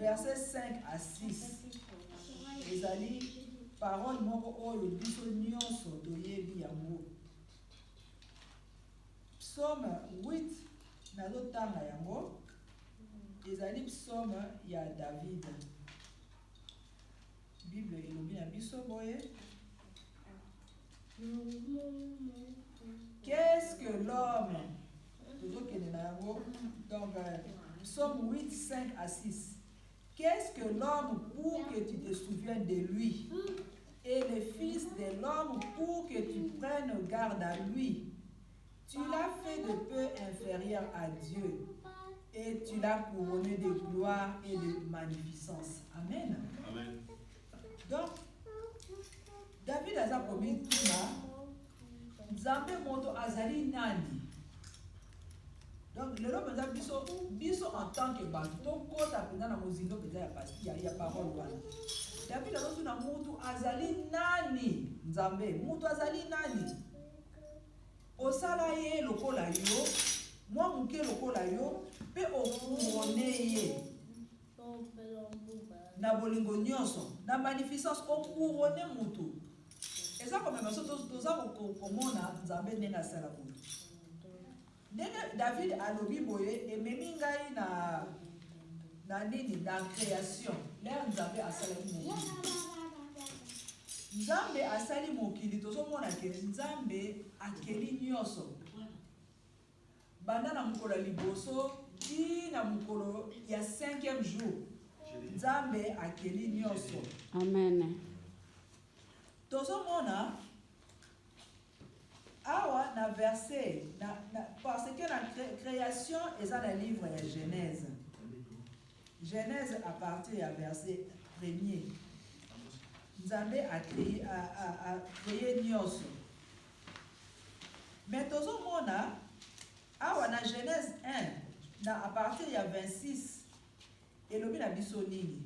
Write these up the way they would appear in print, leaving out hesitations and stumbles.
verset 5 à 6. Ezali parole moko oyo biso nyonso toyebi yango. Psaume 8 nazotanga yango. Ezali psaume ya David. Bible elobi na biso boye. Qu'est-ce que l'homme? Donc, psaume 8, 5 à 6. Qu'est-ce que l'homme pour que tu te souviennes de lui? Et le fils de l'homme pour que tu prennes garde à lui? Tu l'as fait de peu inférieur à Dieu. Et tu l'as couronné de gloire et de magnificence. Amen. Amen. Donc, David a commis tout ça. Nzambe moto azali nani. Donc, le lot biso en tant que bateau, donc quand tu as mozindo il y a parole. David a dit na moto azali nani. Nzambe moto azali nani. Osala ye lokola yo, moi muke lokola yo, pe okuronne ye. Na bolingo nyonso, na magnificence okuronne moto. Et ça comme même tous ça komona Nzambe ndenga sala boye. Ndenge David alobi boye ememi ngai na nini na création. Là Nzambe asala mokili. Nzambe asali mokili tozomona ke Nzambe akeli nyonso. Banda na mukolo liboso ti na mukolo ya 5e jour. Nzambe akeli nyonso. Amen. Tozomona awa na verset parce que la création est dans le livre de Genèse. Genèse à partir du verset 1er. Nzambe a créé nyonso. Mais tozomona awa na Genèse 1 à partir du 26 elobi na biso nini.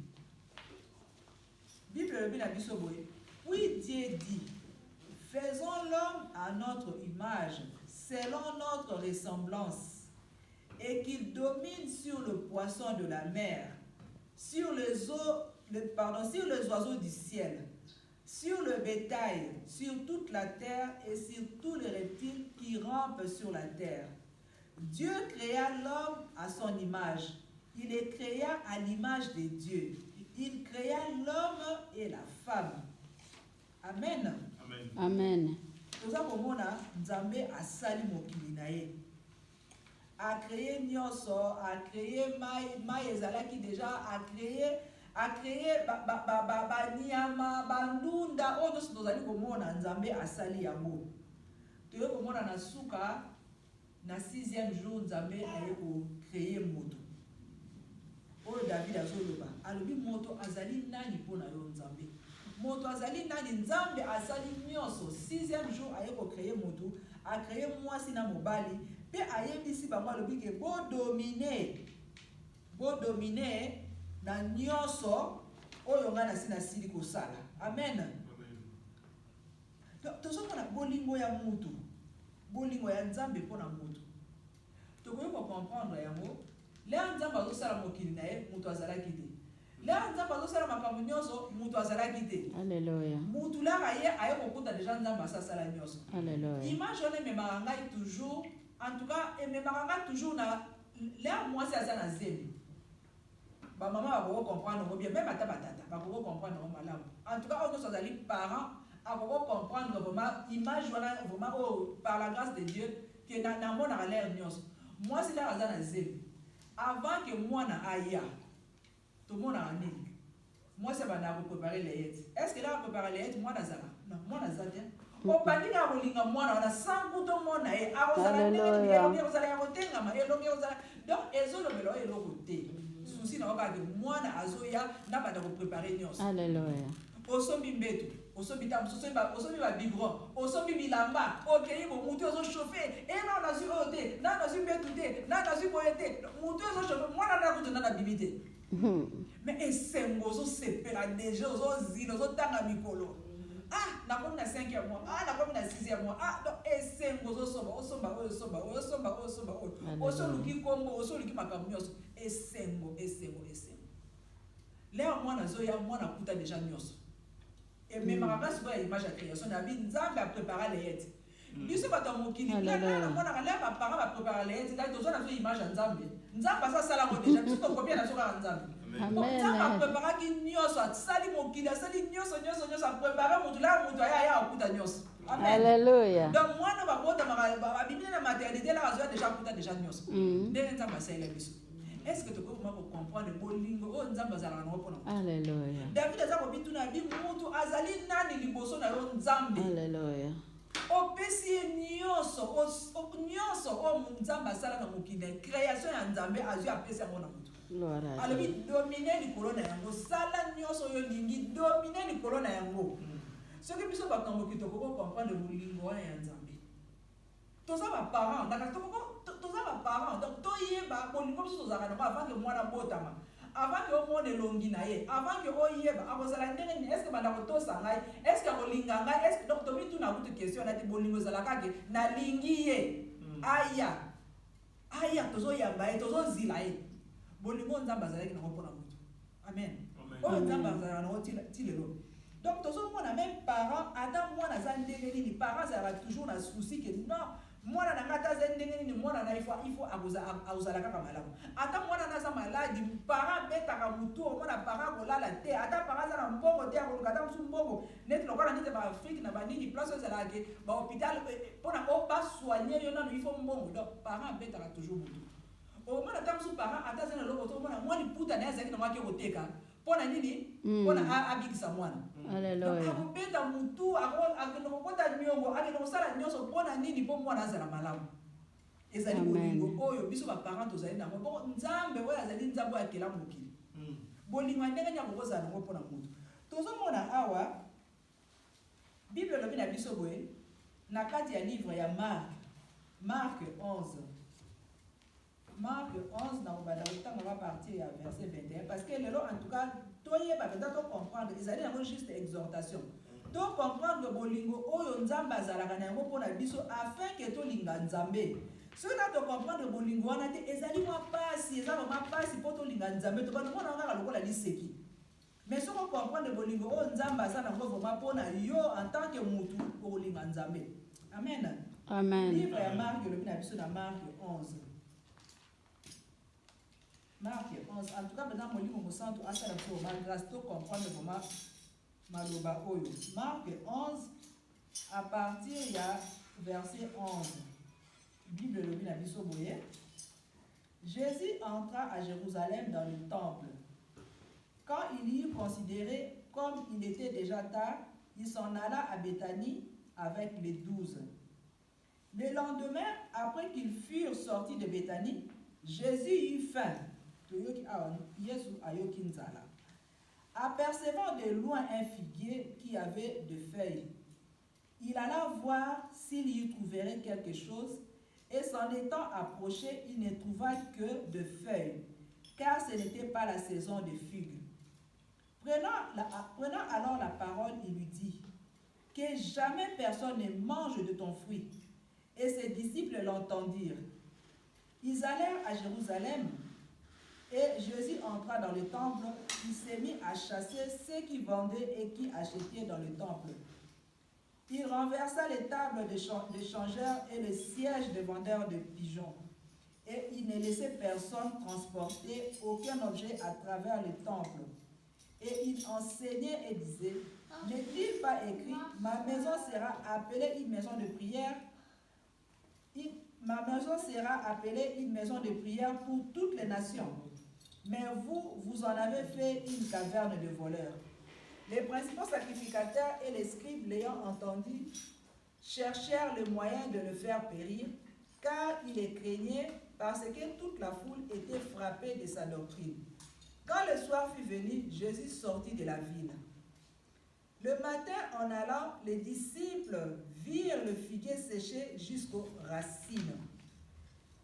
Bible elobi na biso boye. Puis Dieu dit, faisons l'homme à notre image, selon notre ressemblance, et qu'il domine sur le poisson de la mer, sur les oiseaux du ciel, sur le bétail, sur toute la terre et sur tous les reptiles qui rampent sur la terre. Dieu créa l'homme à son image. Il les créa à l'image de Dieu. Il créa l'homme et la femme. Amen. Amen. Amen. Toza komona Nzambe asali mokili na ye. A créé nyonso, a créé mai ezalaki déjà, a créé ba nyama, bandunda, oyo nyonso tozali komona Nzambe asali yango. Toyo komona na suka na 6e jour Nzambe aye ko créer moto. Oyo David azoloba, alobi moto azali nani pona yo Nzambe? Moto azali nani. Nzambe asali nyonso 6e jour aye ko créer moto, a créé mwasi na mobali, pe ayebisi bango alobi ke bo dominer na nyonso oyo nga na sili kosala. Amen. Donc tozomona bolingo ya moto, bolingo ya Nzambe pona moto. Tokoki ko comprendre yango. Là Nzambe azosala mokili na ye, moto azalaki te. Là Nzambe azosala makambo nyonso, moto azalaki te. Alléluia. Moto la aye kokuta déjà Nzambe asala nyonso. Alléluia. Image on memaka ngai toujours, en tout cas memaka ngai toujours na là moi c'est ça na zemi. Ba maman va comprendre bien, même ata batata va comprendre malamu. En tout cas on nous azali parents à comprendre vraiment image vraiment par la grâce de Dieu que na mona l'air nyonso. Moi c'est là azana zemi. Avant que moi na aya, tout le monde a amené. Moi c'est pas na préparer les yettes. Est-ce que là préparer les yettes moi na zala? Non, moi na zala. Au bandi na bolinga moi na sans bouton moi na e a ozala ndenge ozala ya kotenga ma elonge ozala. Donc ezolo melo côté. Souci na ba que moi na azoya na ba ko préparer nyos. Alléluia. Osombi mbeto, osombi tam, osombi ba biberon, osombi bilamba, okeye bo mutu ozo chauffer, et na na su ote, na su mbeto te, na su boyete, mutu ozo chauffer, moi na kutu na bibite. Mais esengo ozo sepela déjà ozo zino ozo tanga mikolo. Ah, na komi na 5e mois, ah na komi na 6e mois. Ah, donc esengo ozo somba, osoluki kombo, osoluki makambo nyonso, esengo. Là, moi, na kuta déjà nyos. Et même à la place, image de création, na vie, Nzambe a préparé les aides. Biso ba ta mokili, là, moi, na là, parents va préparer les aides. Là, tous na image de Nzambe. Nzambe ça ça la déjà. Biso to copier na so ka Nzambe. Nzambe a préparé ki nyos, sali mokili, sali nyos, a préparé mutu là, mutu ya kuta nyos. Alléluia. Donc moi, na ba bota ma Bible na maternité là, a déjà kuta déjà nyos. Ndenge Nzambe ça ile biso. Est-ce que tu peux comprendre le bolingo? Oh, Nzambe azala na opona. Alléluia. David azako bituna bi mutu azali nani liboso na yo Nzambe. Alléluia. Opesi nyonso o Nzambe asala na mokili. Création ya Nzambe azu apesi yango na mutu. Gloire. Alobi dominer likolo na yango. Sala nyonso yo lingi dominer likolo na yango. Soki biso bakambo kitoko ko comprendre bolingo wana ya Nzambe. Toza ba parents, toza ba parents, donc toyeba bolingo biso tozaka na avant que mwana botama, avant que omone longi na ye, avant que oyeba akozala ndenge nini, est-ce que banda kotosa ngai, est-ce que akolinga ngai, est-ce que donc tobi tuna kutu question na ti bolingo ezalaka ke na lingi ye. Aya tozoyamba ye, tozozila ye. Bolingo Nzambe azalaki na mpona mutu. Amen. Oyo Nzambe azalaka na ti lelo. Donc tozomona même parents, ata mwana za ndenge nini, parents azalaka toujours na souci que non mwana na ngata za ndenge nini mwana na il faut akuzala kaka malamu. Ata mwana na za maladi, parents betaka mutu, mwana parents kolala te, ata parents za na mbongo te akokata musu mbongo. Net lokola nite ba Afrique na ba nini place ezala ke ba hôpital pona o ba soigner yo na il faut mbongo. Donc parents betaka toujours mutu. O mwana ta musu parents ata za na loko to mwana mwani puta na ezaki na mwake koteka. Pona nini? Pona abikisa mwana. Alléluia. Akobeta mutu akokota nyongo akosala nyonso pona nini po mwana azala malamu. Ezali bolingo oyo biso ba parents tozali nango. Bon Nzambe oyo azali Nzambe akela mokili. Bolingo ndenge nya kokozala nango pona mutu. Tozomona awa Bible lobi na biso boye na kati ya livre ya Marc 11. Marc 11 na obada otanga va partir à verset 21 parce que lelo en tout cas toyeba peut-être comprendre ezali yango juste exhortation. To comprendre bolingo oyo Nzambe azalaka na yango pona biso afin que tolinga Nzambe. Soki na to comprendre bolingo wana te ezali mwa pasi, ezali mwa pasi po tolinga Nzambe to bana mona ngaka lokola liseki. Mais soki on comprendre bolingo oyo Nzambe azala na ngo vraiment pona yo en tant que mutu ko linga Nzambe. Amen. Amen. Livre ya Marc le bina biso na Marc 11. Marc 11. En tout cas, maintenant, mon livre centre à ça, pour ma grâce, tout comprendre comment maloba oyo. Marc 11, à partir du verset 11. Bible le bin abiso boye. Jésus entra à Jérusalem dans le temple. Quand il y eut considéré, comme il était déjà tard, il s'en alla à Béthanie avec les 12. Le lendemain, après qu'ils furent sortis de Béthanie, Jésus eut faim. Apercevant de loin un figuier qui avait de feuilles, il alla voir s'il y trouverait quelque chose, et s'en étant approché, il ne trouva que de feuilles, car ce n'était pas la saison des figues. Prenant alors la parole, il lui dit, que jamais personne ne mange de ton fruit. Et ses disciples l'entendirent. Ils allèrent à Jérusalem, et Jésus entra dans le temple. Il s'est mis à chasser ceux qui vendaient et qui achetaient dans le temple. Il renversa les tables des changeurs et les sièges des vendeurs de pigeons. Et il ne laissait personne transporter aucun objet à travers le temple. Et il enseignait et disait, n'est-il pas écrit, ma maison sera appelée une maison de prière? Ma maison sera appelée une maison de prière pour toutes les nations. Mais vous en avez fait une caverne de voleurs. Les principaux sacrificateurs et les scribes l'ayant entendu, cherchèrent le moyen de le faire périr, car il les craignait parce que toute la foule était frappée de sa doctrine. Quand le soir fut venu, Jésus sortit de la ville. Le matin, en allant, les disciples virent le figuier séché jusqu'aux racines.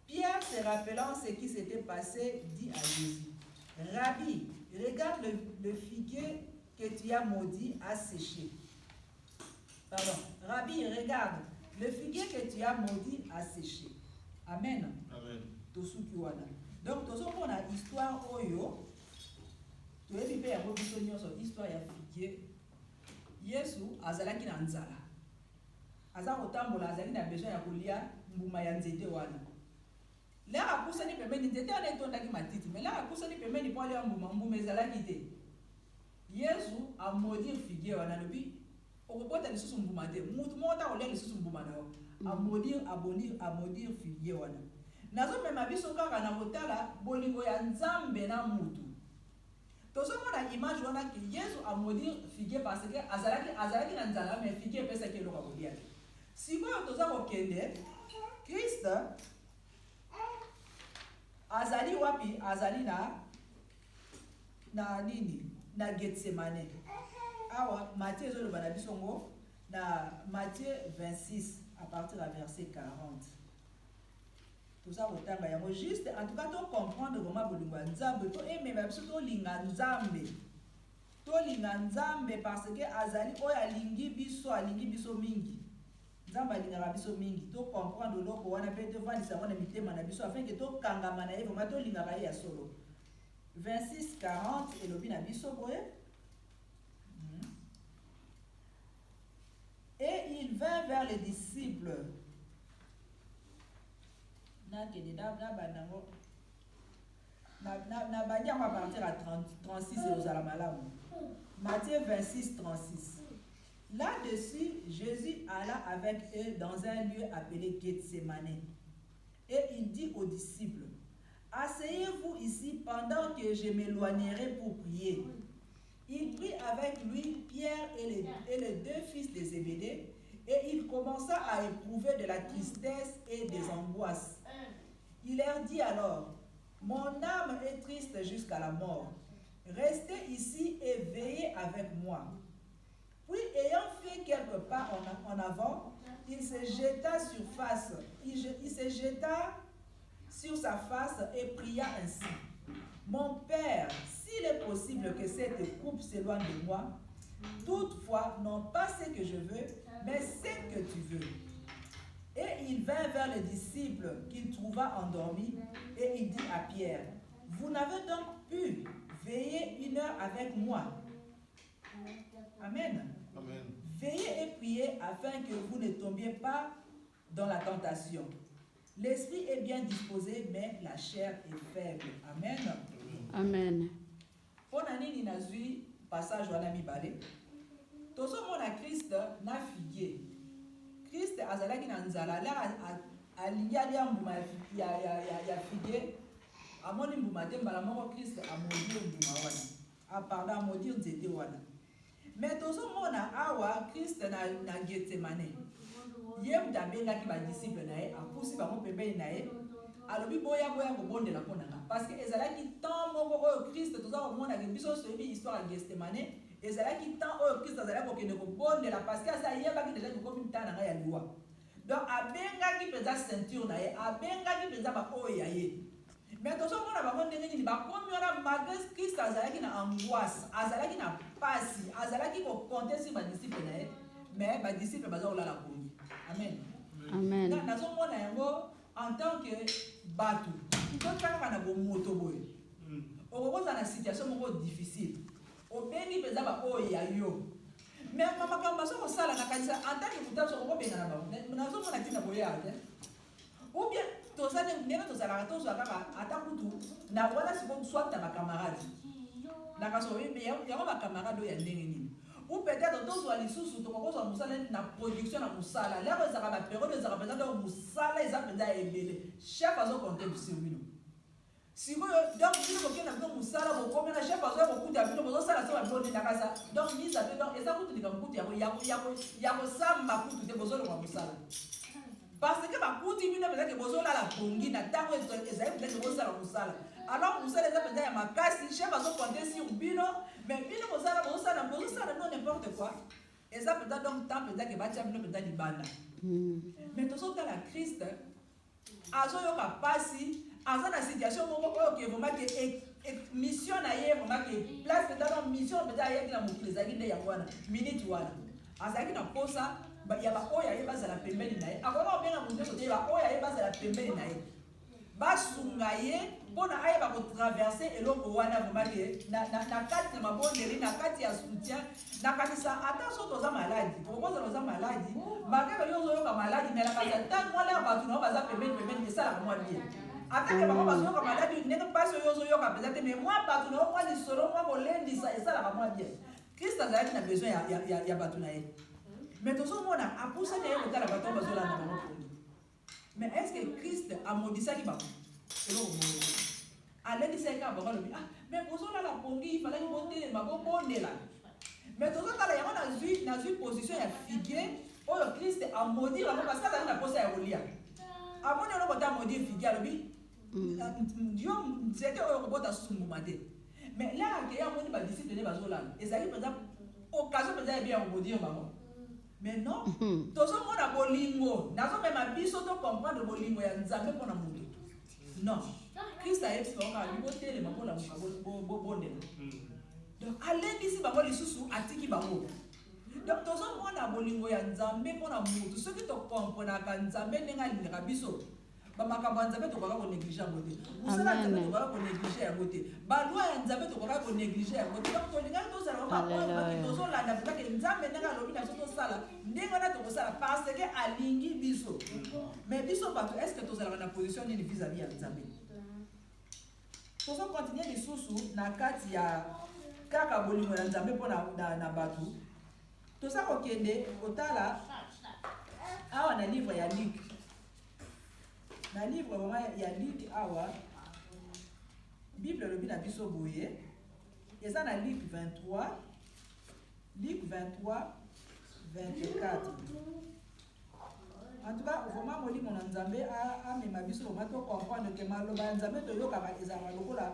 Pierre, se rappelant ce qui s'était passé, dit à Jésus, « Rabbi, regarde le figuier que tu as maudit a séché. » Pardon. « Rabbi, regarde, le figuier que tu as maudit a séché. » Amen. Amen. Donc, tout ce qu'on a histoire oyo, toyebi mpe yango biso nyonso histoire ya figuier. Yesu azalaki na nzala, aza kotambola, azalaki na besoin ya kolia mbuma ya nzete wana. Lelo akusani pembeni nzete wana etondaki matiti, mais lelo akusani pembeni mpo alia mbuma ezalaki te. Yesu amodire figuier wana, alobi okobota lisusu mbuma te, mutu moko ta kolia lisusu mbuma na yo. Amodire figuier wana. Nazomema biso kaka na kotala bolingo ya Nzambe na mutu. Tozomona image wana ki Yesu amodire figuier parce que azalaki na nzala, mais figuier pesaki eloko ya kolia te. Sikoyo toza kokende, Christ azali wapi? Azali na nini? Na Gethsemane. Awa Matthieu ezoloba na biso ngo na Matthieu 26 à partir du verset 40. Tout ça otanga yango juste en tout cas to comprendre vraiment bolingo ya Nzambe to emema biso to linga Nzambe. To linga Nzambe parce que azali oyo alingi biso mingi. Nzambe alingaka biso mingi. To comprendre loko wana pe to vandisa wana mitema na biso afin que to kangama na ye vraiment to lingaka ye ya solo. 26-40 elobi na biso boye. Et il vint vers les disciples. Na partir à 36 et aux Alamalamu. Matthieu 26-36. Là-dessus, Jésus alla avec eux dans un lieu appelé Gethsemane. Et il dit aux disciples, asseyez-vous ici pendant que je m'éloignerai pour prier. Il prit avec lui Pierre et les deux fils de Zébédée, et il commença à éprouver de la tristesse et des angoisses. Il leur dit alors, mon âme est triste jusqu'à la mort. Restez ici et veillez avec moi. Puis, ayant fait quelques pas en avant, il se jeta sur sa face et pria ainsi. Mon Père, s'il est possible que cette coupe s'éloigne de moi, toutefois, non pas ce que je veux, mais ce que tu veux. Et il vint vers les disciples qu'il trouva endormis, et il dit à Pierre, vous n'avez donc pu veiller 1 heure avec moi. Amen. Amen. Veillez et priez afin que vous ne tombiez pas dans la tentation. L'esprit est bien disposé, mais la chair est faible. Amen. Amen. Pour nani nazui passage wana mibale. Tozo mona Christ na figuier. Christ azalaki na nzala la alingi alia mbuma ya figuier. Amoni mbuma te mbala moko Christ amodire mbuma wana. Pardon, amodire nzete wana. Mais tozo mona awa Christ na Gethsemane. Yem dabengaki ba disciple na ye, apusi bango pembeni na ye. Alobi boya kobondela mpona nga parce que ezalaki temps moko oyo Christ toza komona ke biso soyebi histoire ya Gethsemane, ezalaki temps oyo Christ azalaki kokende kobondela parce que aza yebaki deja kokomi ntan na ngai ya liwa. Donc abengaki mpenza ceinture na ye, abengaki mpenza baoyo ya ye. Mais tozomona bango ndenge nini bakomi wana malgré Christ azalaki na angoisse, azalaki na pasi, azalaki kokonte sur badisciple na ye, mais badisciple baza kolala pongi. Amen. Amen. Nazomona yango en tant que batou, tokaka na bomoto boye. Okokoza na situation moko difficile. Obengi peza ba oyo ya yo. Mais makambo so kosala na kanisa en tant que mutaso okobenga na bango. Nazomona tina boye ate. Ou bien tozane ndenge tozala tozo kaka atakutu na wala siko soit na camarade. Na kaso yebe yango ba camarade ya ndenge nini. Ou peut-être tozwa lisusu tokokozwa musala na production na musala. Là ezaka ba période ezaka peza do musala ezapenda ebele. Chef azo compter sur bino. Sikoyo donc bino kokena bino musala bokomena chef azo kokuta bino bozo sala so ba boni na kasa. Donc mise à donc ezakutu likamukuti yako samba kutu te bozo lo musala. Parce que bakuti bino peza ke bozo la pongi na tango ezali peut-être bozo sala musala. Alors musala ezapenda ya makasi chef azo compter sur bino. Mais bino bozala non n'importe quoi. Et ça peut-être donc temps peut-être que batia bino peut-être libanda. Mais tout ça dans la Christ azo yoka pasi, azo na situation moko oyo ke vraiment que mission na ye vraiment que place peut-être mission peut-être ayeki na mokili ezaki nde yango wana minute wana. Azaki na posa ya ba oyo ye bazala pembeni na ye. Akoma obenga mundu sote ba oyo ye bazala pembeni na ye. basunga ye mpona ayeba kotraverse eloko wana vraiment ke na kati ya mabondeli na kati ya soutien na kanisa ata so toza maladi okozala oza maladi makebe yo ozoyoka maladi mais na kati ya ntango wana ya bato nao baza pembeni esalaka mwa bien atake bango bazoyoka maladi ndenge mpasi oyo ozoyoka mpenza te mais mwa bato nao mwa lisolo mwa kolendisa esalaka mwa bien Christ azalaki na besoin ya bato na ye mais tozomona apusani ye kotala bato oyo bazolanda bango pongi mais est ce que Christ amodisaki bango eloko bongo alendisaki kaka bango alobi mais bozolala pongi ifalaki botelema bobondela mais tozotala yango nazwi position ya figuier oyo Christ amodi bango parce que azali na posa ya kolia amoni eloko te amodi figuier alobi yo nzete oyo kobota sumbuma te mais là akeye amoni badisciple nde bazolala ezali mpenza occasion mpenza yebi ya kobodire bango mais non tozomona bolingo nazomema biso tocomprendre bolingo ya nzambe mpona moto non Christ ayebisi bango kaka botelema bolamuka bobondela donc alendisi bango lisusu atiki bango donc tozomona bolingo ya nzambe mpona moto soki tokomprenaka nzambe ndenge alingaka biso bamakambo ya nzambe tokoka konéglige yango te mosala ya nzambe tokoka konéglige yango te balwa ya nzambe tokoka konéglige yango te donc tolingaki tozala makoki tozolanda mpezake nzambe ndenge alobi na biso tosala ndenge wana tokosala parce que alingi biso mais biso bato est ce que tozalaka na position nini vis-à-vis ya nzambe tozokontinue lisusu na kati ya kaka bolingo ya nzambe mpo na bato toza kokende kotala awa na livre ya Luc na livre vraiment ya Luc awa Bible lobi na biso boye eza na Luc 23 24 en tout cas vraiment molimo na nzambe amema biso vraiment to comprendre que maloba ya nzambe toyokaka ezalaka lokola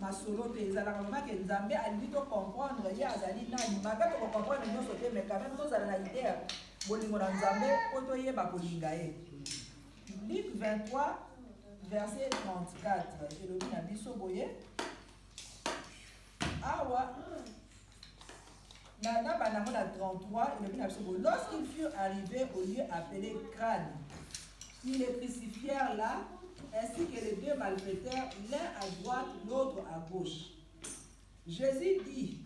masolo te ezalaka vraiment ke nzambe alingi to comprendre ye azali nani maka tokocomprendre nyonso te mais quand même tozala na idée ya bolingo na nzambe po toyeba kolinga ye. Luc 23 verset 34 elobi na biso boye awa na banamo na 33 elobi na biso boye lorsqu'ils furent arrivés au lieu appelé Crâne, ils les crucifièrent là ainsi que les deux malfaiteurs, l'un à droite, l'autre à gauche. Jésus dit,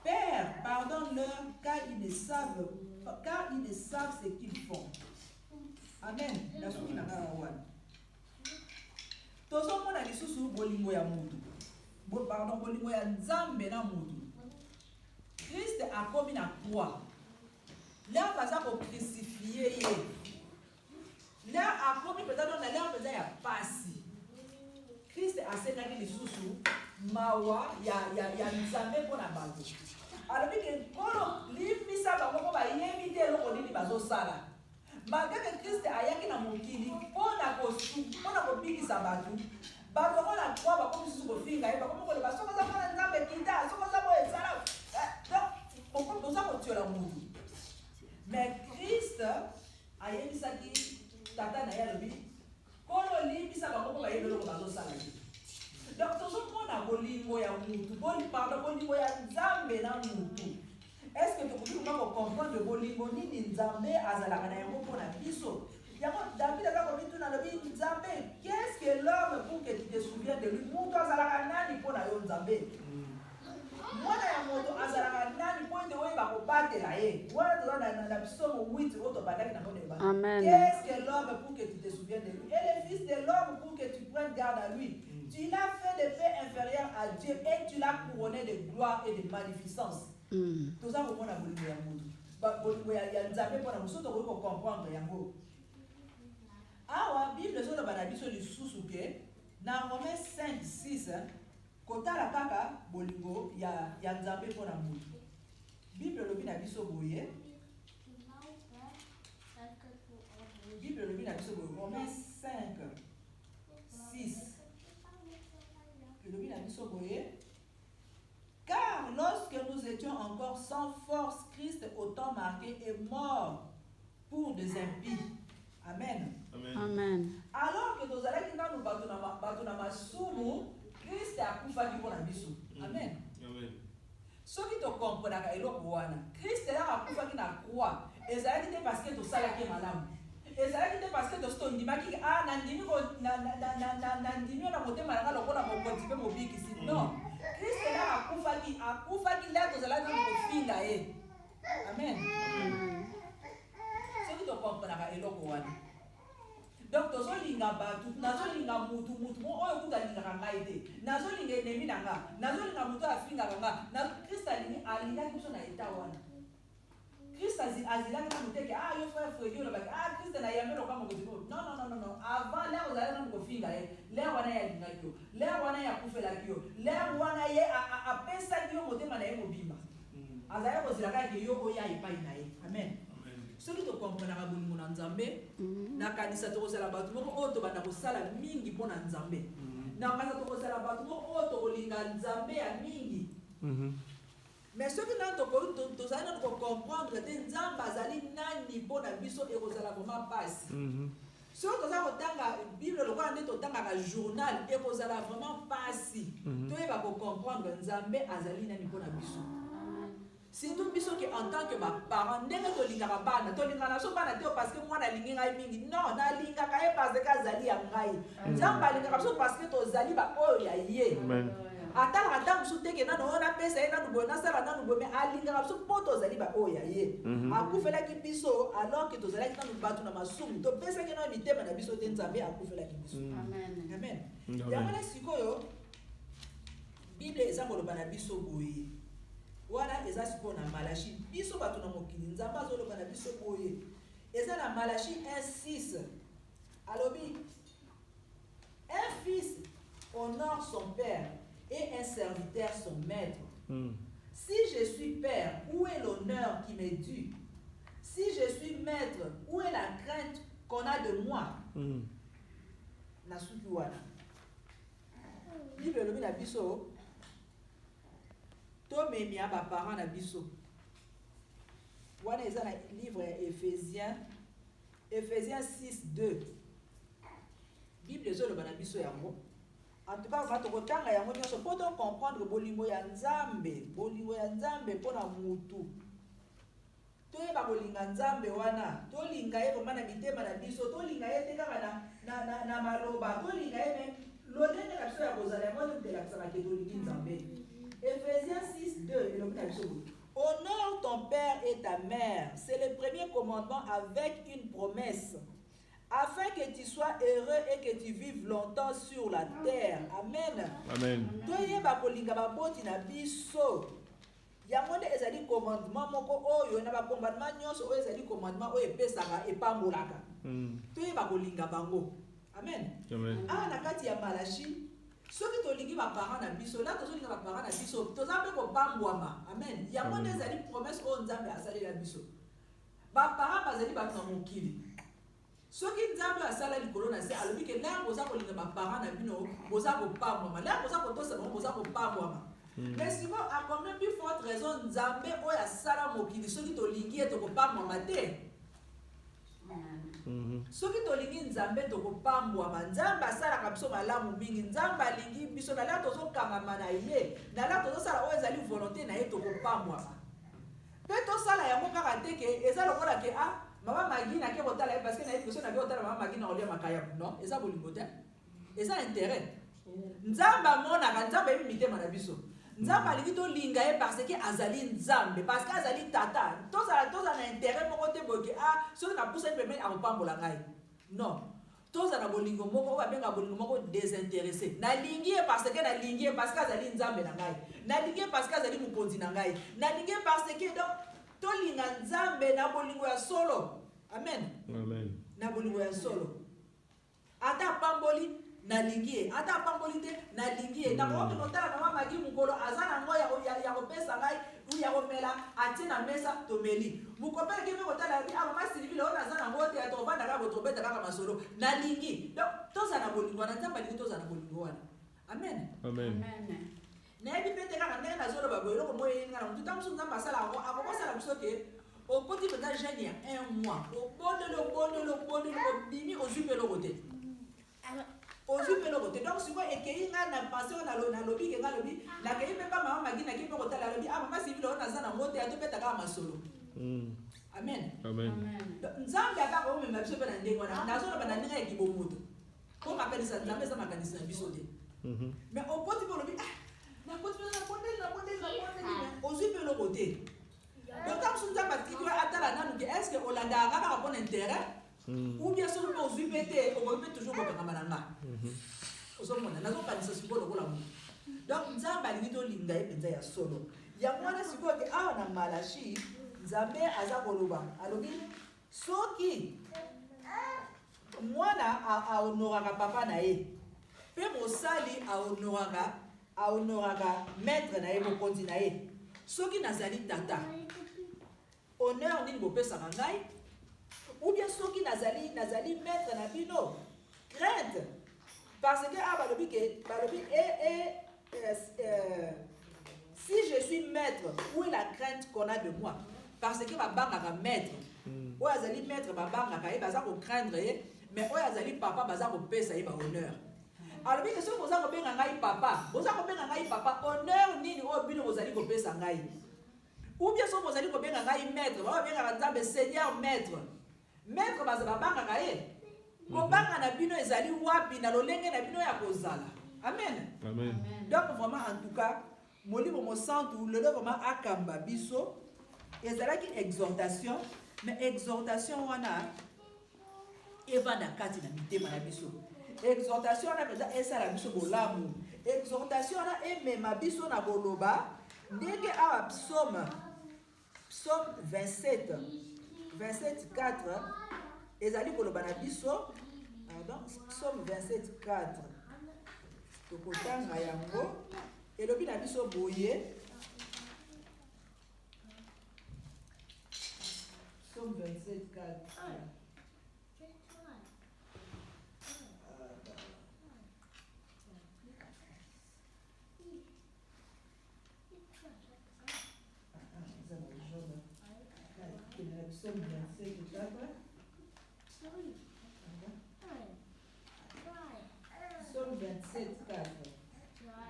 Père, pardonne-leur car ils ne savent ce qu'ils font. Amen. Tozomona lisusu bolingo ya mutu. Pardon, bolingo ya nzambe na mutu. Christ akomi na croix. Là baza ko crucifier ye. Là akomi peut-être na là peut-être ya pasi. Christ asekaki lisusu mawa ya nzambe pona bato. Alobi ke kolo limbisa bango ko bayebi te eloko nini bazosala. Malgré que Christ ayaki na mokili mpona kobikisa bato bato na croix bakomi susu kofinga ye bakomi koloba soki oza mwana nzambe kita soki oza boye ezala donc oza kotiola motu mais Christ ayebisaki tata na ye alobi kolo limbisa bango mpo bayebi eloko bazosala te donc tozomona bolingo ya mutu pardon bolingo ya nzambe na mutu. Est-ce que tu peux comprendre bolingo nini nzambe azalaka na yango mpona biso? Yango David azakomi tuna lobi nzambe, qu'est-ce que l'homme pour que tu te souviennes de lui? Mutu azalaka nani mpona yo nzambe? Mwana ya moto azalaka nani mpo ete oyeba kobatela ye? Wana toza na Psaume 8 oyo tobandaki na mona ebanda. Qu'est-ce que l'homme pour que tu te souviennes de lui? Et le fils de l'homme pour que tu prennes garde à lui. Tu l'as fait de paix inférieure à Dieu et tu l'as couronné de gloire et de magnificence. Toza komona bolingo ya mutu bolingo ya nzambe mpona mosusu tokoki kocomprendre yango awa bible ezoloba na biso lisusu ke na Romains 5:6 kotala kaka bolingo ya nzambe mpona mutu. Bible elobi na biso boye Bible elobi na biso boye Romains 5:6 elobi na biso boye. Car lorsque nous étions encore sans force, Christ au temps marqué est mort pour des impies. Amen. Amen. Alors que nous allons dans le masumu, Christ a kufaki mpona biso. Amen. Amen. Soki to comprendre eloko wana, Christ a kufaki na croix. Ezalaki te parce que to salaki malamu. Et ça qui parce que tu dis que ah nandimi nandimi na motema na lokola mo motivé mo biki si non. Christ est là akufaki là to zala ko finga e. Amen. Ce qui te comprendra eloko wana. Donc tozolinga batu nazolinga mutu oyo kutalingaka ngai te nazolinga enemi na nga nazolinga mutu afingaka nga na Christ alingaki biso na eta wana. Christ azilaki na muteke yo frère Freddy olobaki Christ na yamelo kama kozipo non avant là ozala na kofinga là wana ya lingaki yo là wana ya kufelaki yo là wana ye apesaki yo motema na ye mobimba azala kozilaka ke yo oya epai na ye. Amen. Soki to comprendre bolingo na Nzambe na kanisa to kozala batu moko oyo tobanda kosala mingi mpo na Nzambe na kanisa to kozala batu moko oyo tokolinga Nzambe ya mingi. Mais soki na tozali na comprendre te Nzambe azali nani mpo na biso ekozala vraiment pasi. Soki toza kotanga Bible lokola nde totangaka journal ekozala vraiment pasi toyeba kocomprendre Nzambe azali nani mpo na biso. Surtout biso que en tant que parents ndenge tolingaka bana tolingaka so bana te parce que mwana alingi ngai mingi non nalingaka ye parce que azali ya ngai Nzambe alingaka biso parce que tozali ba oyo ya ye. Atalaka ntango biso teke nano oyo napesa ye nanu boye nasala nanu boye mais alingaka biso mpo tozali ba oyo ya ye. Akufelaki biso alors que tozalaki nanu batu na masumu topesaki nano mitema na biso te Nzambe akufelaki biso. Amen. Yango na sikoyo Bible eza koloba na biso boye wana eza siko na Malachi biso bato na mokili Nzambe azoloba na biso boye eza na Malachi 1:6 alobi un fils honore son père et un serviteur son maître. Si je suis père, où est l'honneur qui m'est dû? Si je suis maître, où est la crainte qu'on a de moi? Nasuki wana Bible elobi na biso tomemi aba parents na biso wana eza na livre ya Ephésiens 6:2 Bible ezoloba na biso yango. En tout cas tokotanga yango nyonso mpo comprendre bolingo ya Nzambe mpo na mutu toyeba kolinga Nzambe wana tolinga ye vraiment na mitema na biso tolinga ye te kaka na maloba tolinga ye me lolenge na biso ya kozala yango totelakisaka ke tolingi Nzambe. Ephésiens 6:2 honore ton père et ta mère, c'est le premier commandement avec une promesse, afin que tu sois heureux et que tu vives longtemps sur la terre. Amen. Amen. Toyeba kolinga baboti na biso. Yango nde ezali commandement moko oyo na ba commandement nyonso oyo ezali commandement oyo epesaka epambolaka. Toyeba kolinga bango. Amen. Amen. Na kati ya Malachi soki tolingi ba parents na biso la tozolinga ba parents na biso tozambe ko pambwama. Amen. Yango nde ezali promesse oyo Nzambe asalela biso. Ba parents bazali ba na mokili. Soki Nzambe asala likolo na se alobi ke la boza kolinga ba parents na bino boza ko pambwama la boza ko tosa boza ko pambwama. Mais si vous a quand même plus forte raison Nzambe oyo asala mokili soki tolingi etoko pambwama te. Soki tolingi Nzambe tokopambwama Nzambe asalaka biso malamu mingi Nzambe alingi biso na la tozokangama na ye na la tozosala oyo ezali volonté na ye tokopambwama mpe tosala yango kaka te ke eza lokola ke mama Magi nake kotala ye parce que na ye biso na ke kotala mama Magi na kolia makaya non eza bolingo te eza intérêt Nzambe amonaka Nzambe yebi mitema na biso Nzambe alingi tolinga ye parce que azali Nzambe parce que azali tata tozala na intérêt moko te boke soki na pousa pemene akopambola ngai non tozala bolingo moko oyo babenga bolingo moko désintéressé nalingi ye parce que nalingi ye parce que azali Nzambe na ngai nalingi ye parce que azali mokonzi na ngai nalingi ye parce que donc tolinga Nzambe na bolingo ya solo. Amen. Amen. Na bolingo ya solo ata pamboli nalingi ye ata pamboli te nalingi ye nakoki kotala mama Magi mukolo aza na ngo ya kopesa ngai ya komela atie na mesa tomeli mukopele kime kotala bi mama Sylvie leo naza na ngo te atovanda kaka botobeta kaka masolo nalingi donc toza na bolingo na Nzambe alingi toza na bolingo wana. Amen. Amen. nayebi pete kaka ndenge nazoloba boye eloko moyo elinga na mutu ntango mosusu Nzambe asala yango akokosala biso ke okoti mpenza jeune ya 1 mois obondeli obimi ozwi mpe eloko te ozwi mpe eloko te donc sikoyo ekei ngai na pense oyo nalobi ke ngai alobi nakei mpe mpa mama Magi nakei mpe kotala alobi mama Sylvie oyo naza na ngo te atobeta kaka masolo. Amen. Amen. Nzambe akaka omema biso pe na ndenge wana nazoloba na ndenge ya kibomoto po makanisa nzambe eza makanisa na biso te mais opoti mpe olobi napoti mpe nabondeli ozwi mpe eloko te donc ntango mosusu nzambe atiki atala nanu ke est ce que olandaka kaka mpo na intérêt ou bien soki mpe ozwi mpe te okoki mpe toujours kokangama na nga ozomona nazokanisa sikoyo lokola moto donc nzambe alingi tolinga ye mpenza ya solo yango wana sikoyo ke awa na Malachi nzambe aza koloba alobi soki mwana ahonoraka papa na ye mpe mosali ahonoraka maître na ye mokonzi na ye soki nazali tata honneur nini bopesaka ngai ou bien soki nazali maître na bino crainte parce que balobi si je suis maître, où est la crainte qu'on a de moi? Parce que ma banque a maître. Où est maître, ma banque a baza ko craindre, mais où est papa, baza ko payer ça y honneur. Alors bien que si vous avez ngai papa, vous avez ngai papa, honneur ni au bino vous allez ko payer ça ngai. Ou bien si vous allez ko ngai maître, vous allez ngai seigneur maître. Maître baza ba banque a ko banque na bino ezali wapi na lolenge na bino ya kozala. Amen. Amen. Donc vraiment en tout cas Molimo mo santu le vraiment akamba biso ezalaki exhortation mais exhortation wana evanda kati na mitema na biso exhortation wana peza esala biso bolamu exhortation wana emema biso na boloba ndenge awa psaume 27 4 ezali koloba na biso pardon psaume 27 4 tokotanga yango elobi na biso boye Psaume 27 4 Psaume 27 4 Psaume 27 4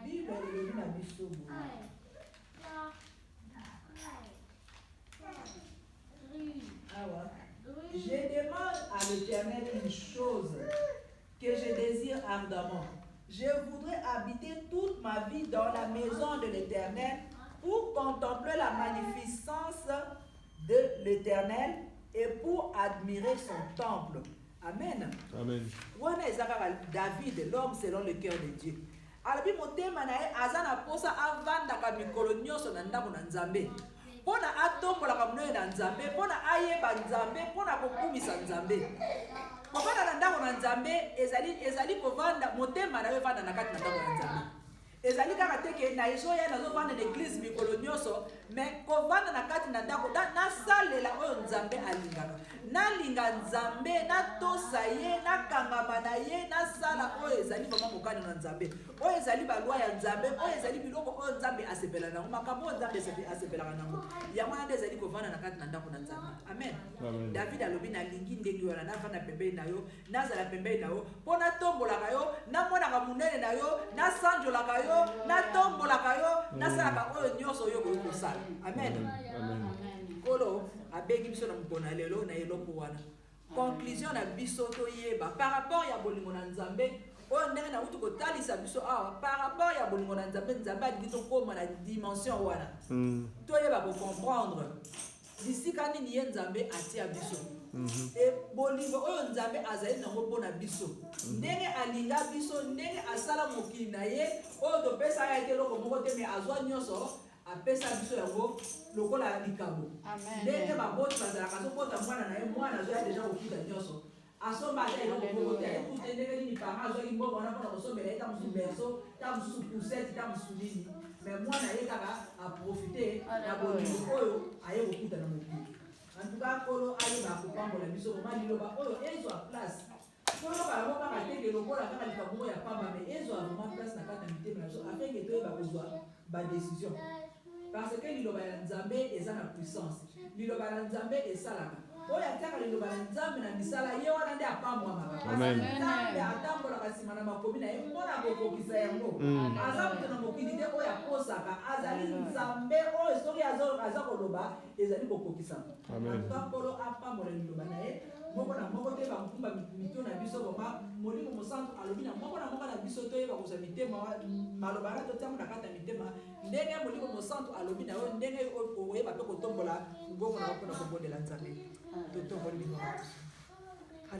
Bible elobi na biso boye je demande à l'Éternel une chose que je désire ardemment. Je voudrais habiter toute ma vie dans la maison de l'Éternel pour contempler la magnificence de l'Éternel et pour admirer son temple. Amen. Amen. Wana ezaka David, l'homme selon le cœur de Dieu. Alabi motema na ye azana posa avandaka mikolo nyonso na ndako na Nzambe. Pona atombolaka mnoye na Nzambe, pona ayeba Nzambe, pona kokumisa Nzambe. Kovanda na ndako na Nzambe ezali kovanda motema na yo vanda na kati na ndako na Nzambe. Ezali kaka teke na ezoya nazovanda na église mikolo nyonso, mais kovanda na kati na ndako nasalela oyo Nzambe alingaka. Nalinga Nzambe, natosa ye, nakangama na ye, nasala oyo ezali vraiment mokani na Nzambe. Oyo ezali balwa ya Nzambe, oyo ezali biloko oyo Nzambe asepela nango, makambo oyo Nzambe asepelaka nango. Yango wana ezali kovanda na kati na ndako na Nzambe. Amen. Amen. David alobi nalingi ndenge wana navanda pembeni na yo, nazala pembeni na yo, mpo natombolaka yo, namonaka monene na yo, nasanjolaka yo, natombolaka yo, nasalaka oyo nyonso oyo koyi kosala. Amen. Amen. Kolo abengi biso na mokona lelo na eloko wana. Conclusion na biso toyeba par rapport ya bolingo na Nzambe oyo ndenge na utu kotalisa biso awa par rapport ya bolingo na Nzambe Nzambe alingi tokoma na dimension wana. Toyeba ko comprendre bisika nini ye Nzambe atia biso. Et bolingo oyo Nzambe azali nango mpona biso. Ndenge alinga biso, ndenge asala mokili na ye oyo topesa ya eloko moko te mais azwa nyonso apesa biso yango lokola likabo. Ndenge baboti bazalaka sokota mwana na ye mwana azoya deja kokuta nyonso. Asomba te eloko te ekute ndenge nini parent azwaki mbongo wana mpona kosombela ye ta mosusu berceau, ta mosusu poussette, ta mosusu nini. Mais mwana ye kaka aprofite na bolingo oyo aye kokuta na mokili. En tout cas, kolo ayeba kopambola biso koma liloba oyo ezwa place. Kolo bango kaka teke lokola kaka likambo ya pamba mais ezwa vraiment place na kati na mitema na biso afin que toyeba kozwa ba décision. Parce que liloba ya Nzambe eza na puissance. Liloba ya Nzambe esalaka. Oyo atiaka liloba ya Nzambe na misala ye wana nde apambwamaka. Amen. Nzambe atambolaka nsima na makomi na ye mpona kokokisa yango. Aza moto na mokili te oyo akosaka azali ezali nzambe oyo soki aza koloba ezali kokokisa atuka nkolo apambola liloba na ye moko na moko toyeba kokumba mito na biso koma molimo mosantu alobi na moko na biso toyeba kozwa mitema maloba wana totiamo na kati ya mitema ndenge molimo mosantu alobi na yo ndenge oyeba mpe kotombola mbongo na yo mpona kobondela nzambe totomboli bino